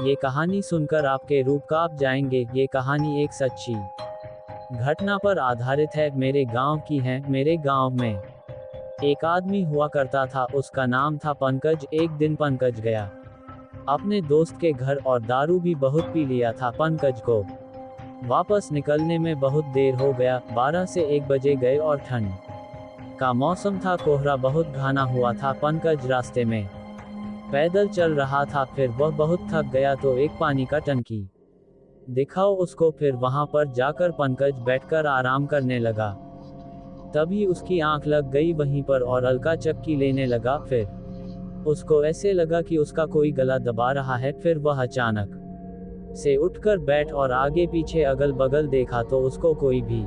ये कहानी सुनकर आपके रूप कांप जाएंगे। ये कहानी एक सच्ची घटना पर आधारित है। मेरे गांव की है। मेरे गांव में एक आदमी हुआ करता था। उसका नाम था पंकज। एक दिन पंकज गया अपने दोस्त के घर और दारू भी बहुत पी लिया था। पंकज को वापस निकलने में बहुत देर हो गया। 12 से 1 बजे गए और ठंड का मौसम था। कोहरा बहुत घना हुआ था। पंकज रास्ते में पैदल चल रहा था। फिर वह बहुत थक गया तो एक पानी का टंकी दिखाओ उसको। फिर वहां पर जाकर पंकज बैठकर आराम करने लगा। तभी उसकी आंख लग गई वहीं पर और हल्का चक्की लेने लगा। फिर उसको ऐसे लगा कि उसका कोई गला दबा रहा है। फिर वह अचानक से उठकर बैठ और आगे पीछे अगल बगल देखा तो उसको कोई भी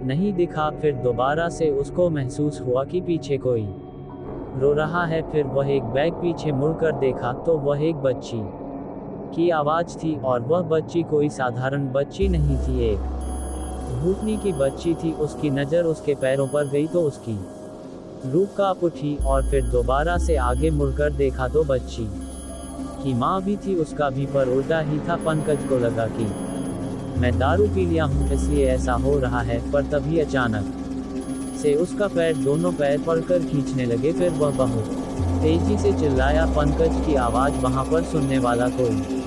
नहीं दिखा। फिर दोबारा से उसको महसूस हुआ कि पीछे कोई रो रहा है। फिर वह एक बैग पीछे मुड़कर देखा तो वह एक बच्ची की आवाज थी और वह बच्ची कोई साधारण बच्ची नहीं थी। एक भूतनी की बच्ची थी। उसकी नज़र उसके पैरों पर गई तो उसकी रूह कांप उठी और फिर दोबारा से आगे मुड़कर देखा तो बच्ची की माँ भी थी। उसका भी पर उल्टा ही था। पंकज को लगा कि मैं दारू पी लिया हूँ इसलिए ऐसा हो रहा है। पर तभी अचानक से उसका पैर दोनों पैर पकड़कर खींचने लगे। फिर वह बहुत तेजी से चिल्लाया। पंकज की आवाज वहां पर सुनने वाला कोई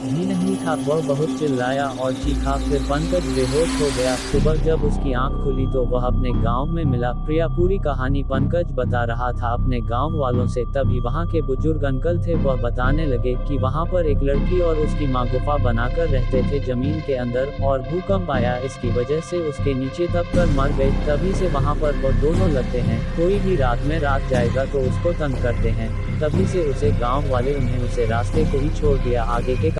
भी नहीं था। वह बहुत चिल्लाया और चीखा। फिर पंकज बेहोश हो गया। सुबह जब उसकी आंख खुली तो वह अपने गांव में मिला। प्रिया पूरी कहानी पंकज बता रहा था अपने गांव वालों से। तभी वहां के बुजुर्ग अंकल थे। वह बताने लगे कि वहां पर एक लड़की और उसकी माँ गुफा बनाकर रहते थे जमीन के अंदर, और भूकंप आया। इसकी वजह से उसके नीचे दबकर मर गए। तभी से वहां पर वह दोनों लगते हैं। कोई भी रात में रात जाएगा तो उसको तंग करते हैं। तभी से उसे गाँव वाले उन्हें उसे रास्ते को ही छोड़ दिया। आगे के